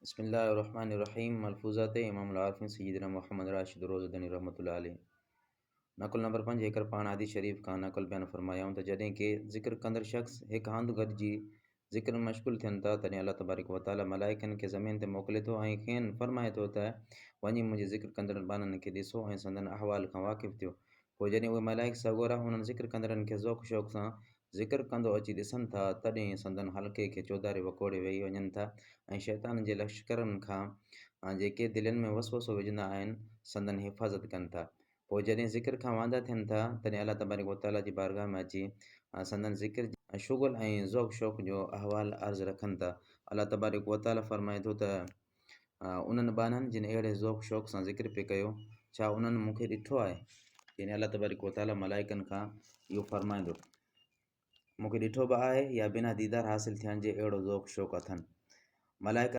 बिस्मिल्लाहिर्रहमानिर्रहीम मलफूज़ात इमामुल आरिफ़ीन सय्यिदना मुहम्मद राशिद रोज़दनी रहमतुल्लाह अलैह। नक़ुल नंबर 5 हेकर पाण हदीस शरीफ़ खां नक़ुल बयान फ़रमायाऊं त जॾहिं के ज़िक्र कंदड़ शख़्स हिक हंधि गॾिजी ज़िक्र में मशग़ूल थियनि था, तॾहिं अल्लाह तबारक व तआला मलाइकनि खे ज़मीन ते मोकिले थो ऐं खेनि फ़रमाए थो त वञी मुंहिंजे ज़िक्र कंदड़ बाननि खे ॾिसो ऐं संदनि अहवाल खां वाक़िफ़ थियो। पोइ जॾहिं उहे मलाइक सॻोरा उन्हनि ज़िक्र कंदड़नि खे ज़ौक़ शौक़ सां ज़िक्र कंदो अची ॾिसनि था, तॾहिं संदनि हल्के खे चौधारे वकोड़े वेही वञनि था ऐं शैतान जे लश्करनि खां जेके दिलनि में वसवसो विझंदा आहिनि, संदनि हिफ़ाज़त कनि था। पोइ जॾहिं ज़िक्र खां वांदा थियनि था, तॾहिं अल्लाह तबारक व तआला जी बारगाह में अची संदनि ज़िक्र शुग़ुल ऐं ज़ौक़ शौक़ जो अहवाल अर्ज़ु रखनि था। अल्लाह तबारक व तआला फ़रमाए थो त उन्हनि बाननि जिन अहिड़े ज़ौक़ शौक़ सां ज़िक्र पिए कयो, छा उन्हनि मूंखे ॾिठो आहे? यानी अल्लाह तबारक व तआला मलाइकनि खां इहो फ़रमाईंदो, मूंखे ॾिठो बि आहे या बिना दीदार हासिल थियण जे अहिड़ो ज़ौक़ शौक़ अथनि। मलाइका